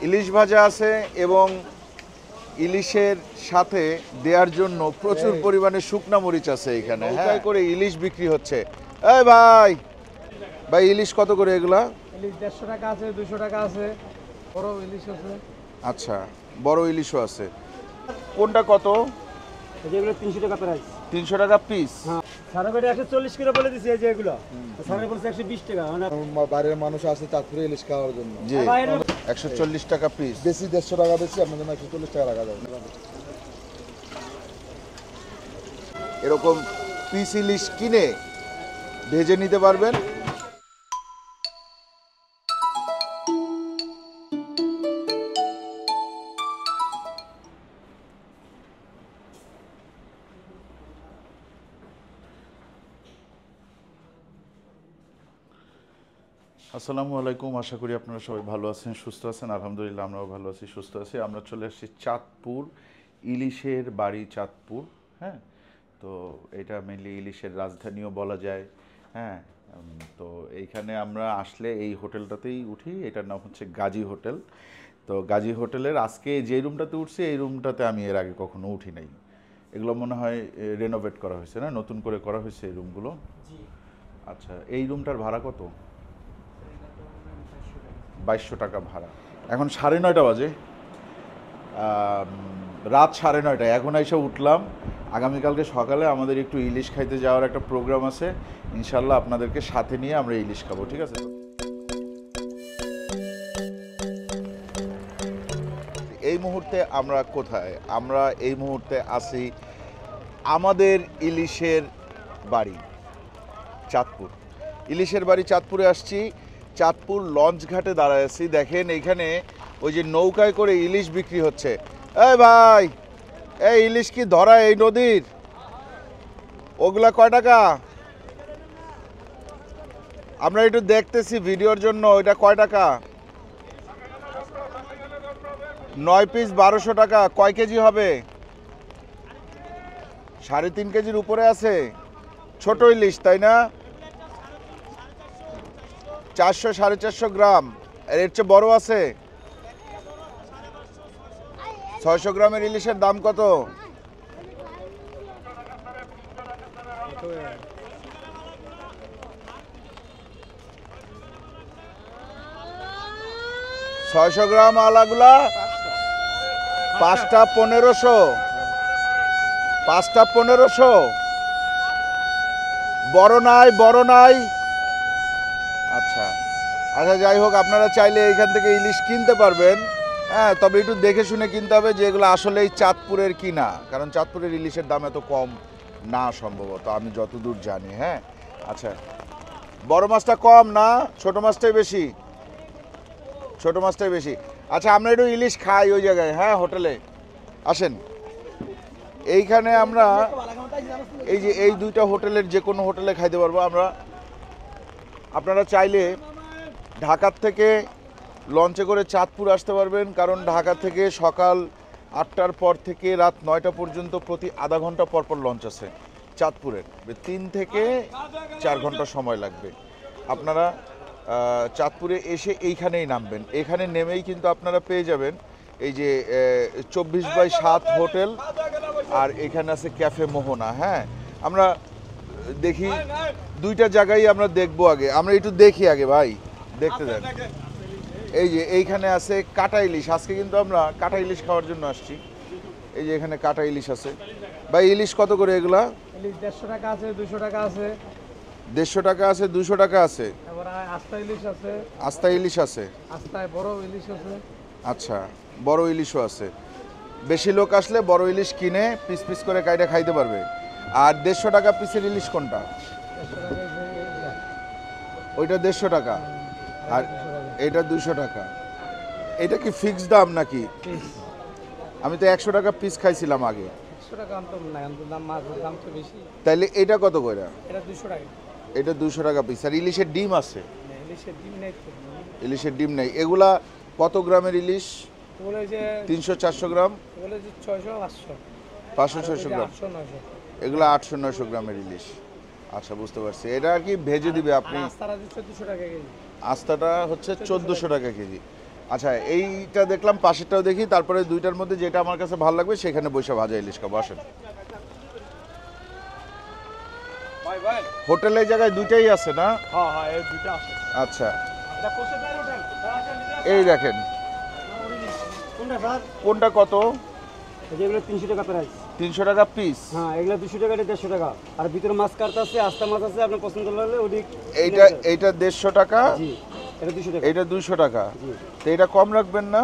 ইলিশ ভাজা আছে এবং ইলিশের সাথে দেওয়ার জন্য প্রচুর পরিমাণে শুকনা মরিচ আছে এখানে। হ্যাঁ করে ইলিশ বিক্রি হচ্ছে। এই ভাই ভাই ইলিশ কত করে এগুলা? ইলিশ 150 টাকা আছে, 200 টাকা আছে, বড় ইলিশ আছে। আচ্ছা, বড় ইলিশও আছে। কোনটা কত? যেগুলো 300 টাকা প্রাইস। 300 টাকা পিস। হ্যাঁ, সারা করে 140 করে বলে দিছি এই যে এগুলো। সারা বলছে 120 টাকা। মানে বাইরের মানুষ আসে চাঁদপুরে ইলিশ খাওয়ার জন্য। জি, 140 টাকা পিস। বেশি 150 টাকা বেশি, আপনার জন্য 140 টাকা রাখা যাবে। এরকম পিস ইলিশ কিনে ভেজে নিতে পারবেন। আসসালামু আলাইকুম, আশা করি আপনারা সবাই ভালো আছেন, সুস্থ আছেন। আলহামদুলিল্লাহ আমরাও ভালো আছি, সুস্থ আছি। আমরা চলে আসছি চাঁদপুর, ইলিশের বাড়ি চাঁদপুর। হ্যাঁ, তো এটা মেনলি ইলিশের রাজধানীও বলা যায়। হ্যাঁ, তো এইখানে আমরা আসলে এই হোটেলটাতেই উঠি। এটার নাম হচ্ছে গাজী হোটেল। তো গাজী হোটেলের আজকে যে রুমটাতে উঠছি, এই রুমটাতে আমি এর আগে কখনো উঠি নাই। এগুলো মনে হয় রেনোভেট করা হয়েছে, না নতুন করে করা হয়েছে এই রুমগুলো? আচ্ছা, এই রুমটার ভাড়া কত? 2200 টাকা ভাড়া। এখন 9:30 বাজে, রাত 9:30। এখন এসে উঠলাম। আগামীকালকে সকালে আমাদের একটু ইলিশ খাইতে যাওয়ার একটা প্রোগ্রাম আছে। ইনশাল্লাহ আপনাদেরকে সাথে নিয়ে আমরা ইলিশ খাবো, ঠিক আছে? এই মুহূর্তে আমরা কোথায়? আমরা এই মুহূর্তে আছি আমাদের ইলিশের বাড়ি চাঁদপুর। ইলিশের বাড়ি চাঁদপুরে আসছি। চাঁদপুর লঞ্চ ঘাটে দাঁড়ায় আছি। দেখেন এইখানে ওই যে নৌকায় করে ইলিশ বিক্রি হচ্ছে। এই ভাই, এই ইলিশ কি ধরা এই নদীর? ওগুলা কয় টাকা? আমরা একটু দেখতেছি ভিডিওর জন্য। ওইটা কয় টাকা? 9 পিস 1200 টাকা। কয় কেজি হবে? 3.5 কেজির উপরে আছে। ছোট ইলিশ তাই না? 400 450 গ্রাম। এর চেয়ে বড় আছে? 600 গ্রামের ইলিশের দাম কত? 600 গ্রাম আলাগুলা 5টা 1500। 5টা 1500। বড় নাই, বড় নাই। আচ্ছা আচ্ছা, যাই হোক, আপনারা চাইলে এইখান থেকে ইলিশ কিনতে পারবেন। হ্যাঁ, তবে একটু দেখে শুনে কিনতে হবে যে এগুলো আসলেই চাঁদপুরের কিনা, কারণ চাঁদপুরের ইলিশের দাম এত কম না সম্ভবত, আমি যতদূর জানি। হ্যাঁ, আচ্ছা, বড় মাছটা কম না, ছোট মাছটাই বেশি? ছোট মাছটাই বেশি। আচ্ছা, আমরা একটু ইলিশ খাই ওই জায়গায়। হ্যাঁ, হোটেলে আসেন। এইখানে আমরা এই যে এই দুইটা হোটেলের যে কোনো হোটেলে খাইতে পারবো আমরা। আপনারা চাইলে ঢাকার থেকে লঞ্চে করে চাঁদপুর আসতে পারবেন, কারণ ঢাকা থেকে সকাল 8টার পর থেকে রাত 9টা পর্যন্ত প্রতি আধা ঘন্টা পর পর লঞ্চ আছে চাঁদপুরের। 3 থেকে 4 ঘন্টা সময় লাগবে। আপনারা চাঁদপুরে এসে এইখানেই নামবেন। এখানে নেমেই কিন্তু আপনারা পেয়ে যাবেন এই যে 24/7 হোটেল, আর এখানে আছে ক্যাফে মোহনা। হ্যাঁ, আমরা দেখি দুইটা জায়গায় আমরা দেখবো। আগে আমরা একটু দেখি, আগে ভাই দেখতে দেন। এই যে এইখানে আছে কাটা ইলিশ। আজকে কিন্তু আমরা কাটা ইলিশ খাওয়ার জন্য আসছি। এই যে এখানে কাটা ইলিশ আছে। ভাই ইলিশ কত করে এগুলা? ইলিশ 150 টাকা আছে, 200 টাকা আছে। 150 টাকা আছে, 200 টাকা আছে। তারপর আস্তা ইলিশ আছে। আস্তা ইলিশ আছে। আস্তায় বড় ইলিশ আছে। আচ্ছা, বড় ইলিশও আছে। বেশি লোক আসলে বড় ইলিশ কিনে পিস পিস করে কাইটা খাইতে পারবে। আর 150 টাকা পিসের ইলিশ কোনটা? 150 টাকা ওইটা 150 টাকা, আর এটা 200 টাকা। এটা কি ফিক্সড দাম নাকি? পিস। আমি তো 100 টাকা পিস খাইছিলাম আগে। 100 টাকা আনতাম না, কিন্তু দাম মাছের দাম তো বেশি। তাইলে এটা কত করে? এটা 200 টাকা। এটা 200 টাকা পিস। আর ইলিশের ডিম আছে? ইলিশের ডিম নেই তো। ইলিশের ডিম নেই। এগুলা কত গ্রামের ইলিশ? বলে যে 300-400 গ্রাম? বলে যে 600 500। 500-600 গ্রাম। 800 900। এগুলো 800-900 গ্রামের ইলিশ। আচ্ছা, বুঝতে পারছি। এটা কি ভেজে দিবে আপনি? আস্তারা দিচ্ছে 200 টাকা কেজি। আস্তাটা হচ্ছে 1400 টাকা কেজি। আচ্ছা এইটা দেখলাম, পাশেরটাও দেখি, তারপরে দুইটার মধ্যে যেটা আমার কাছে ভালো লাগবে সেখানে বসে ভাজা ইলিশ খাবো। আসেন, হোটেল এই জায়গায় দুইটাই আছে না? হ্যাঁ হ্যাঁ, এই দুইটা আছে। আচ্ছা, এটা কোষে দেয় হোটেল। এই দেখেন কোনটা স্যার? কোনটা কত? যেগুলো 300 টাকা প্রাইস। 300 টাকা পিস। হ্যাঁ, এগুলো 200 টাকা, এটা 150 টাকা। আর ভিতরে মাছ কাটতে আছে, আস্তা মাছ আছে, আপনার পছন্দ হলে ওদিক। এইটা 150 টাকা, জি, এটা 200 টাকা। এইটা 200 টাকা। জি, তো এটা কম রাখবেন না?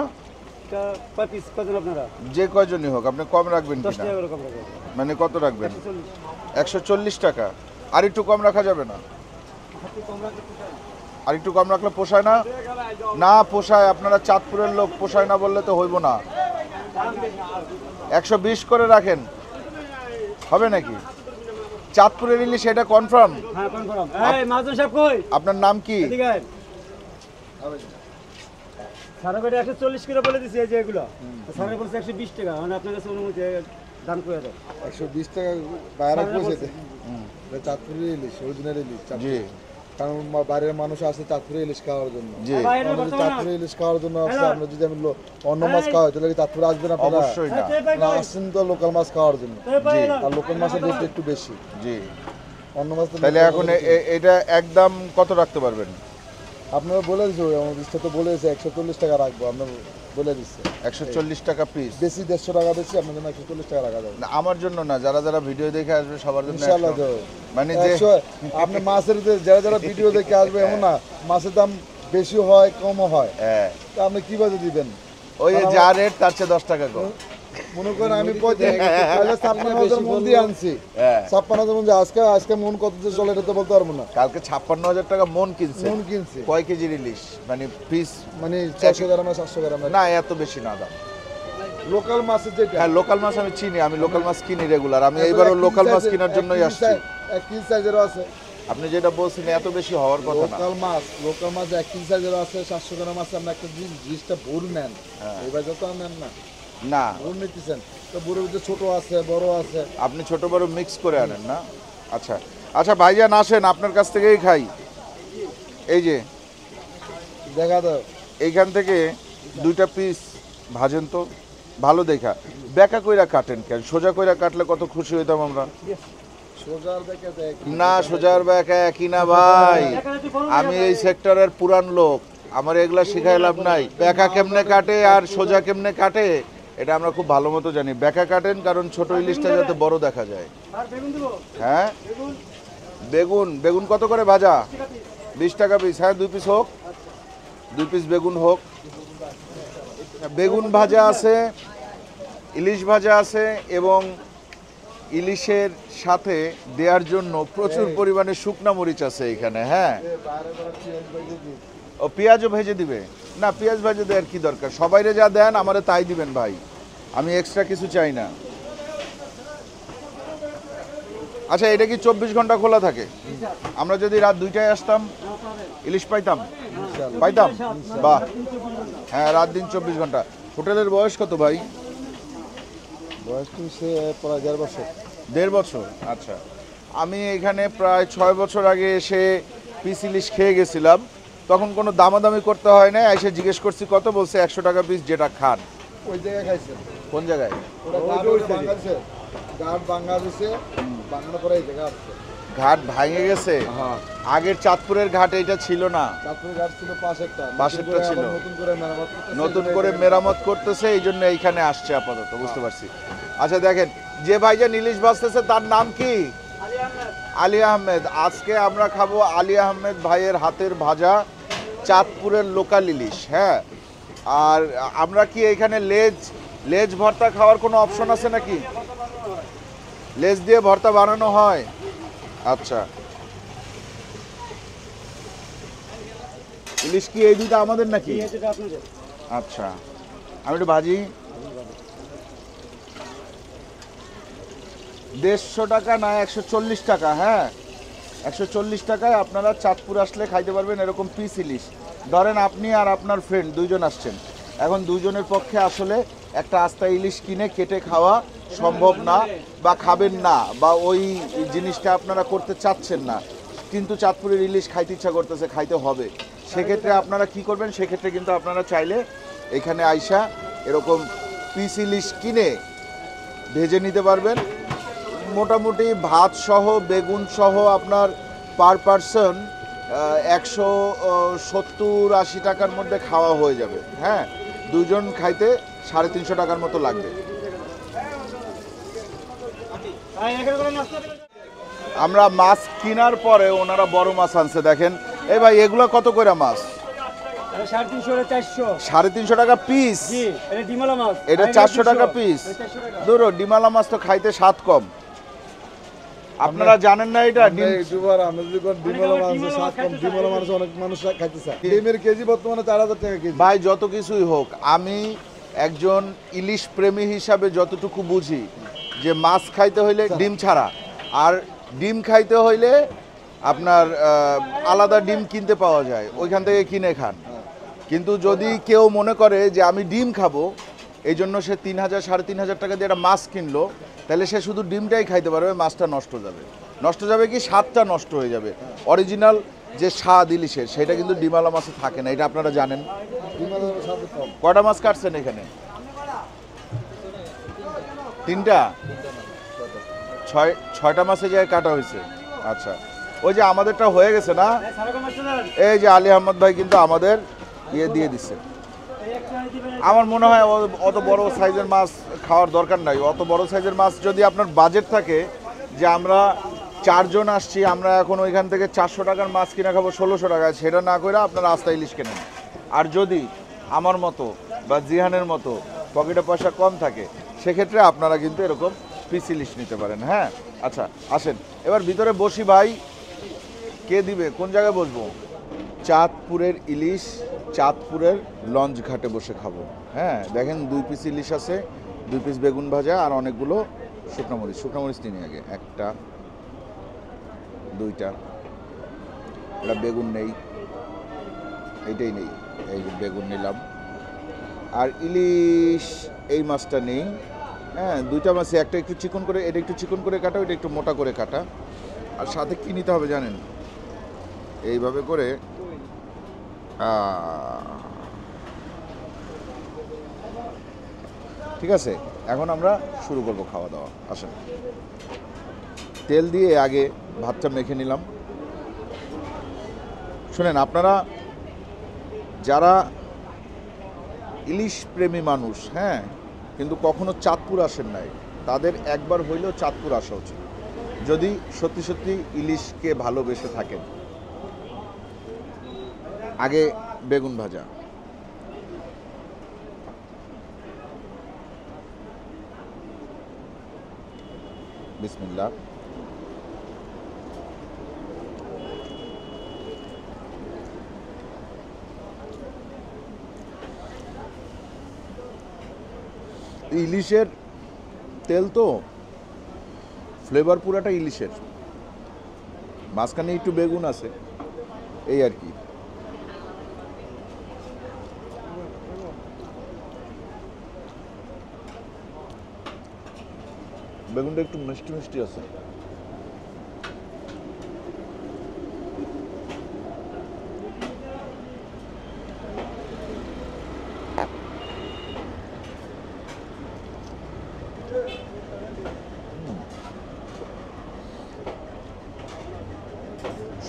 এটা কয় পিস কত আপনারা? যে কয়জনই হোক আপনি কম রাখবেন 10 কিনা? টাকা করে কম রাখবেন। মানে কত রাখবেন? 140 140 টাকা। আর একটু কম রাখা যাবে না? কম রাখলে পোষায় না। আর একটু কম রাখলে পোষায় না? না পোষায়, আপনারা চাঁদপুরের লোক, পোষায় না বললে তো হইব না। 120 করে রাখেন, হবে নাকি? চাঁদপুরের ইলিশ এটা কনফার্ম? হ্যাঁ, কনফার্ম। এই মাজন সাহেব কই? আপনার নাম কি? এদিকে আয়। সারা বেটা 140 করে বলে দিছি, এই যে এগুলো। সারা বলছে 120 টাকা। মানে আপনার কাছে অনুমতি দান করে দেন। 120 টাকা বাইরে পয়সা এটা চাঁদপুরের ইলিশ, অরিজিনাল ইলিশ জি কারণ বাইরের মানুষ আসে চাঁদপুরের ইলিশ খাওয়ার জন্য। জি, বাইরে আমরা যদি বর্তমানে চাঁদপুরের ইলিশ খাওয়ার জন্য আসছে, আমরা যদি আমি অন্য মাছ খাওয়াই তাহলে কি চাঁদপুরে আসবেন আপনারা? অবশ্যই না। না, আসছেন তো লোকাল মাছ খাওয়ার জন্য। জি আর লোকাল মাছের রেট একটু বেশি, জি। অন্য মাছ তো তাহলে এখন এটা একদম কত রাখতে পারবেন? আপনারা বলে দিচ্ছে, আমাদের সাথে বলে দিচ্ছে 140 টাকা রাখবো, আপনার বলে দিচ্ছে 140 টাকা পিস। বেশি 150 টাকা বেশি, আপনার জন্য 140 টাকা রাখা যাবে। না, আমার জন্য না, যারা যারা ভিডিও দেখে আসবে সবার জন্য ইনশাআল্লাহ 100। দেবো। মানে যে 100 আপনি মাছের যারা যারা ভিডিও দেখে আসবে, এমন না মাছের দাম বেশি হয় কমও হয়, হ্যাঁ, তা আপনি কিভাবে দিবেন? ওই যে যা রেট তার চেয়ে 10 টাকা কম। মনে করেন আমি 56,000 মন দিয়ে আনছি, হ্যাঁ, 56,000 মন দিয়ে আজকে মন কত যে চলে এটা তো বলতে পারবো না। কালকে 56,000 টাকা মন কিনছে। মন কিনছে কয় কেজির ইলিশ? মানে পিস? মানে 400 গ্রাম 700 গ্রাম না, এত বেশি না দাম। লোকাল মাছের যেটা। হ্যাঁ, লোকাল মাছ আমি চিনি, আমি লোকাল মাছ কিনি রেগুলার। আমি এইবারও লোকাল মাছ কেনার জন্যই আসছি। 1 কেজি সাইজেরও আছে আপনি যেটা বলছেন এত বেশি হওয়ার কথা না। লোকাল মাছ 1 কেজি সাইজেরও আছে, 700 গ্রাম আছে। আপনি একটা জিনিসটা ভুল নেন, এবার যত নেন না না, ভুল নিতেছেন তো, বুড়োর ভিতরে ছোট আছে বড় আছে। আপনি ছোট বড় মিক্স করে আনেন না? আচ্ছা আচ্ছা ভাইজান, আসেন আপনার কাছ থেকেই খাই। এই যে দেখা দাও এইখান থেকে 2টা পিস ভাজেন তো, ভালো দেখা। বেঁকা কইরা কাটেন কেন? সোজা কইরা কাটলে কত খুশি হইতাম আমরা। সোজার দেখে দেখ না, সোজার বেঁকা একই না ভাই। আমি এই সেক্টরের পুরান লোক, আমার এগুলা শিখাই লাভ নাই। বেঁকা কেমনে কাটে আর সোজা কেমনে কাটে এটা আমরা খুব ভালো মতো জানি। বেঁকা কাটেন কারণ ছোট ইলিশটা যাতে বড় দেখা যায়। আর বেগুন দেবো? হ্যাঁ, বেগুন বেগুন বেগুন কত করে ভাজা? 20 টাকা পিস। হ্যাঁ, 2 পিস হোক, 2 পিস বেগুন হোক। বেগুন ভাজা আছে, ইলিশ ভাজা আছে, এবং ইলিশের সাথে দেওয়ার জন্য প্রচুর পরিমাণে শুকনা মরিচ আছে এখানে। হ্যাঁ, ও পেঁয়াজও ভেজে দিবে? না, পেঁয়াজ ভেজে দেওয়ার কি দরকার? সবাইরে যা দেন আমারে তাই দিবেন ভাই, আমি এক্সট্রা কিছু চাই না। আচ্ছা, এটা কি 24 ঘন্টা খোলা থাকে? আমরা যদি রাত 2টায় আসতাম ইলিশ পাইতাম? পাইতাম? বাহ, হ্যাঁ, রাত দিন 24 ঘন্টা। হোটেলের বয়স কত ভাই? বয়স তো সে প্রায় 1.5 বছর। 1.5 বছর। আচ্ছা, আমি এখানে প্রায় 6 বছর আগে এসে পিস ইলিশ খেয়ে গেছিলাম। তখন কোনো দামাদামি করতে হয় না, এসে জিজ্ঞেস করছি কত, বলছে 100 টাকা পিস, যেটা খান। ওই জায়গায় খাইছেন? কোন জায়গায়? ওটা বাংলাদেশে ঘাট বাংলাদেশে বাংলা পরে এই জায়গা আছে। ঘাট ভাঙে গেছে? হ্যাঁ, আগের চাঁদপুরের ঘাট এটা ছিল না, চাঁদপুর ঘাট ছিল পাশেরটা, পাশেরটা ছিল। নতুন করে মেরামত করতেছে। নতুন করে মেরামত করতেছে, এই জন্য এইখানে আসছে আপাতত, বুঝতে পারছি। আচ্ছা দেখেন, যে ভাইজান ইলিশ ভাজতেছে তার নাম কি? আলী আহমেদ। আজকে আমরা খাবো আলী আহমেদ ভাইয়ের হাতের ভাজা চাঁদপুরের লোকাল ইলিশ। হ্যাঁ, আর আমরা কি এখানে লেজ ভর্তা খাওয়ার কোনো অপশন আছে নাকি? লেজ দিয়ে ভর্তা বানানো হয়? আচ্ছা, ইলিশ কি এই দুইটা আমাদের নাকি? এই এটা আপনাদের। আচ্ছা, আমি একটু ভাজি। 150 টাকা না 140 টাকা? হ্যাঁ, 140 টাকায় আপনারা চাঁদপুর আসলে খাইতে পারবেন এরকম পিস ইলিশ। ধরেন আপনি আর আপনার ফ্রেন্ড 2 জন আসছেন, এখন 2 জনের পক্ষে আসলে একটা আস্তা ইলিশ কিনে কেটে খাওয়া সম্ভব না, বা খাবেন না, বা ওই জিনিসটা আপনারা করতে চাচ্ছেন না, কিন্তু চাঁদপুরের ইলিশ খাইতে ইচ্ছা করতেছে, খাইতে হবে। সেক্ষেত্রে আপনারা কি করবেন, সেক্ষেত্রে কিন্তু আপনারা চাইলে এখানে আইসা এরকম পিস ইলিশ কিনে ভেজে নিতে পারবেন। মোটামুটি ভাত সহ বেগুন সহ আপনার পার পারসন 170-80 টাকার মধ্যে খাওয়া হয়ে যাবে। হ্যাঁ, দুজন খাইতে 350 টাকার মতো লাগবে। আমরা মাছ কেনার পরে ওনারা বড় মাছ আনছে, দেখেন। এই ভাই, এগুলো কত করে মাছ? 350 টাকা পিস। এটা 400 টাকা পিস। ধরো ডিমালা মাছ তো খাইতে স্বাদ কম। আপনারা জানেন না এটা? অনেক মানুষ খাইতে চায়। ডিমের কেজি বর্তমানে 4000 টাকা কেজি। ভাই, যত কিছুই হোক, আমি একজন ইলিশ প্রেমী হিসাবে যতটুকু বুঝি যে মাছ খাইতে হইলে ডিম ছাড়া, আর ডিম খাইতে হইলে আপনার আলাদা ডিম কিনতে পাওয়া যায়, ওইখান থেকে কিনে খান। কিন্তু যদি কেউ মনে করে যে আমি ডিম খাবো, এই জন্য সে 3000-3500 টাকা দিয়ে একটা মাছ কিনলো, তাহলে সে শুধু ডিমটাই খাইতে পারবে, মাছটা নষ্ট যাবে কি স্বাদটা নষ্ট হয়ে যাবে। অরিজিনাল যে স্বাদ ইলিশের, সেটা কিন্তু ডিমালা মাছে থাকে না, এটা আপনারা জানেন। কটা মাছ কাটছেন এখানে? 3টা? 6টা মাছের জায়গায় কাটা হয়েছে। আচ্ছা, ওই যে আমাদেরটা হয়ে গেছে না, এই যে আলী আহমদ ভাই কিন্তু আমাদের দিয়ে দিচ্ছে। আমার মনে হয় অত বড় সাইজের মাছ খাওয়ার দরকার নাই। অত বড় সাইজের মাছ যদি আপনার বাজেট থাকে যে আমরা 4 জন আসছি, আমরা এখন ওইখান থেকে 400 টাকার মাছ কিনে খাবো 1600 টাকায়, সেটা না করে আপনারা আস্তা ইলিশ কেনেন। আর যদি আমার মতো বা জিহানের মতো পকেটে পয়সা কম থাকে, সেক্ষেত্রে আপনারা কিন্তু এরকম পিস ইলিশ নিতে পারেন। হ্যাঁ, আচ্ছা আসেন এবার ভিতরে বসি ভাই। কে দিবে, কোন জায়গায় বসবো? চাঁদপুরের ইলিশ চাঁদপুরের লঞ্চ ঘাটে বসে খাবো। হ্যাঁ, দেখেন 2 পিস ইলিশ আছে, 2 পিস বেগুন ভাজা, আর অনেকগুলো শুকনো মরিচ নিই আগে। 1টা 2টা, এটা বেগুন নেই, এইটাই নেই, এই বেগুন নিলাম। আর ইলিশ এই মাছটা নেই। হ্যাঁ, 2টা মাছ, একটা একটু চিকন করে, এটা একটু চিকন করে কাটা, ওইটা একটু মোটা করে কাটা। আর সাথে কি নিতে হবে জানেন? এইভাবে করে ঠিক আছে, এখন আমরা শুরু করব খাওয়া দাওয়া। আসেন, তেল দিয়ে আগে ভাতটা মেখে নিলাম। শুনেন, আপনারা যারা ইলিশ প্রেমী মানুষ, হ্যাঁ, কিন্তু কখনো চাঁদপুর আসেন নাই, তাদের একবার হইলেও চাঁদপুর আসা উচিত, যদি সত্যি সত্যি ইলিশকে ভালোবেসে থাকেন। আগে বেগুন ভাজা, বিসমিল্লাহ। ইলিশের তেল তো ফ্লেভার পুরাটা ইলিশের, মাঝখানে একটু বেগুন আছে, এই আর কি। বেগুনটা একটু মিষ্টি মিষ্টি আছে।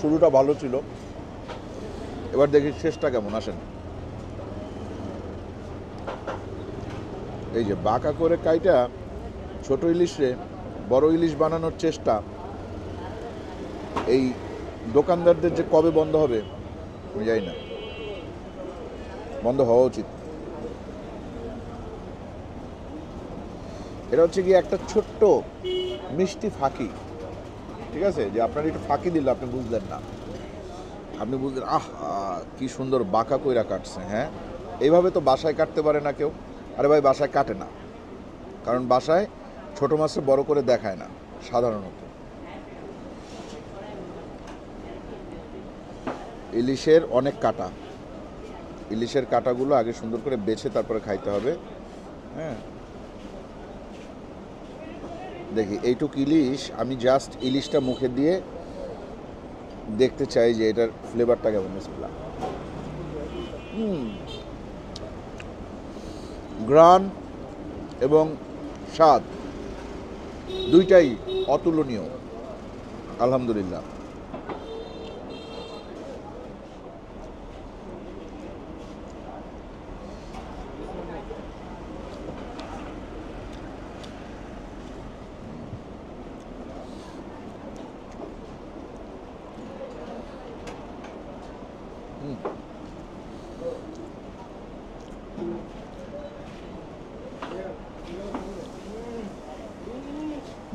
শুরুটা ভালো ছিল, এবার দেখি শেষটা কেমন। আসেন, এই যে বাঁকা করে কাইটা ছোট ইলিশে বড় ইলিশ বানানোর চেষ্টা, এই দোকানদারদের যে কবে বন্ধ হবে আমি জানি না, বন্ধ হওয়া উচিত। এটা হচ্ছে কি একটা ছোট্ট মিষ্টি ফাঁকি, ঠিক আছে, যে আপনার একটু ফাঁকি দিল, আপনি বুঝলেন না, আপনি বুঝলেন কি সুন্দর বাঁকা কইরা কাটছে। হ্যাঁ, এইভাবে তো বাসায় কাটতে পারে না কেউ। আরে ভাই, বাসায় কাটে না, কারণ বাসায় ছোট মাছে বড় করে দেখায় না সাধারণত। ইলিশের অনেক কাটা, ইলিশের কাটাগুলো আগে সুন্দর করে বেছে তারপরে খাইতে হবে। হ্যাঁ, দেখি এইটুক ইলিশ, আমি জাস্ট ইলিশটা মুখে দিয়ে দেখতে চাই যে এটার ফ্লেভারটা কেমন। বিসমিল্লাহ। গ্রান এবং স্বাদ দুইটাই অতুলনীয় আলহামদুলিল্লাহ।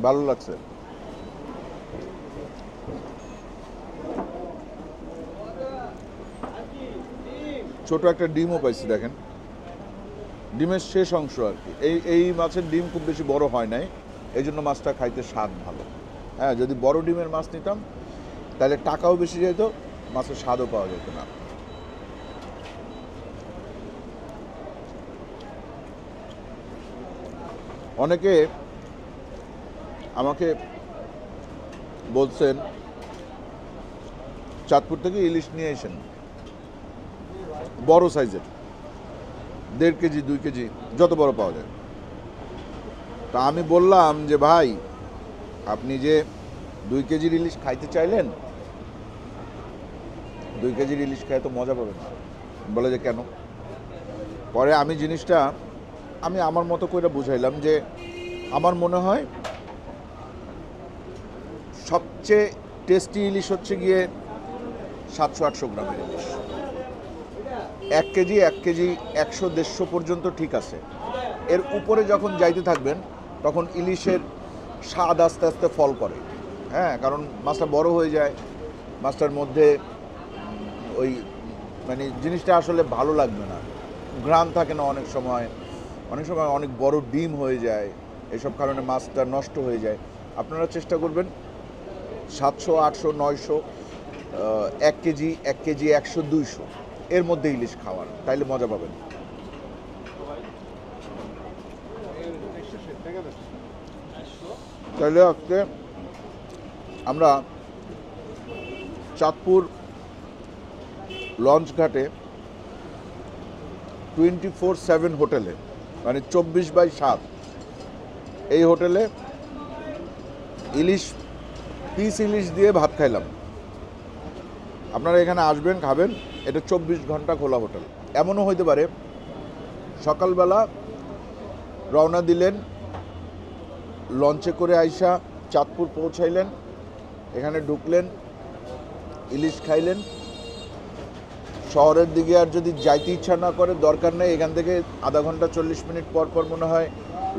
ভালো লাগছে। ছোট একটা ডিমও পাইছি, দেখেন ডিমের শেষ অংশ আর কি। এই মাছের ডিম খুব বেশি বড় হয় নাই, এই জন্য মাছটা খাইতে স্বাদ ভালো। হ্যাঁ, যদি বড় ডিমের মাছ নিতাম তাহলে টাকাও বেশি যেত, মাছের স্বাদও পাওয়া যেত না। অনেকে আমাকে বলছেন চাঁদপুর থেকে ইলিশ নিয়ে এসেন বড় সাইজের, 1.5 কেজি 2 কেজি যত বড় পাওয়া যায়। তা আমি বললাম যে ভাই, আপনি যে 2 কেজির ইলিশ খাইতে চাইলেন, 2 কেজির ইলিশ খাই তো মজা পাবেন না। বলে যে কেন? পরে আমি জিনিসটা আমি আমার মতো করে বুঝাইলাম যে আমার মনে হয় সবচেয়ে টেস্টি ইলিশ হচ্ছে গিয়ে 700-800 গ্রামের ইলিশ। 1 কেজি 100-150 পর্যন্ত ঠিক আছে, এর উপরে যখন যাইতে থাকবেন তখন ইলিশের স্বাদ আস্তে আস্তে ফল করে। হ্যাঁ, কারণ মাছটা বড় হয়ে যায়, মাছটার মধ্যে ওই মানে জিনিসটা আসলে ভালো লাগবে না, ঘ্রাণ থাকে না, অনেক সময় অনেক বড় ডিম হয়ে যায়, এসব কারণে মাছটা নষ্ট হয়ে যায়। আপনারা চেষ্টা করবেন 700, 800, 900, 1 কেজি 100-200 এর মধ্যে ইলিশ খাওয়ার, তাইলে মজা পাবেন। তাইলে আজকে আমরা চাঁদপুর লঞ্চ ঘাটে 24/7 হোটেলে, মানে 24/7 এই হোটেলে ইলিশ পিস ইলিশ দিয়ে ভাত খাইলাম। আপনারা এখানে আসবেন, খাবেন, এটা 24 ঘন্টা খোলা হোটেল। এমনও হইতে পারে সকালবেলা রওনা দিলেন, লঞ্চে করে আইসা চাঁদপুর পৌঁছাইলেন, এখানে ঢুকলেন, ইলিশ খাইলেন, শহরের দিকে আর যদি যাইতে ইচ্ছা না করে দরকার নেই, এখান থেকে আধা ঘন্টা 40 মিনিট পর পর মনে হয়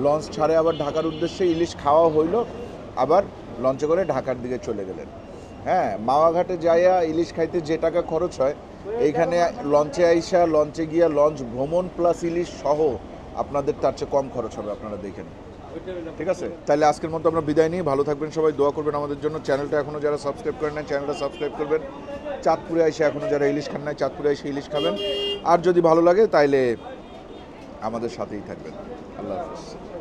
লঞ্চ ছাড়ে আবার ঢাকার উদ্দেশ্যে, ইলিশ খাওয়া হইল, আবার লঞ্চে করে ঢাকার দিকে চলে গেলেন। হ্যাঁ, মাওয়াঘাটে যাইয়া ইলিশ খাইতে যে টাকা খরচ হয়, এইখানে লঞ্চে আইসা লঞ্চে গিয়া লঞ্চ ভ্রমণ প্লাস ইলিশ সহ আপনাদের তার চেয়ে কম খরচ হবে, আপনারা দেখেন। ঠিক আছে, তাহলে আজকের মতো আমরা বিদায় নিই। ভালো থাকবেন সবাই, দোয়া করবেন আমাদের জন্য। চ্যানেলটা এখনও যারা সাবস্ক্রাইব করেন না, চ্যানেলটা সাবস্ক্রাইব করবেন। চাঁদপুরে এসে এখনও যারা ইলিশ খান নাই, চাঁদপুরে এসে ইলিশ খাবেন। আর যদি ভালো লাগে তাইলে আমাদের সাথেই থাকবেন। আল্লাহ হাফিজ।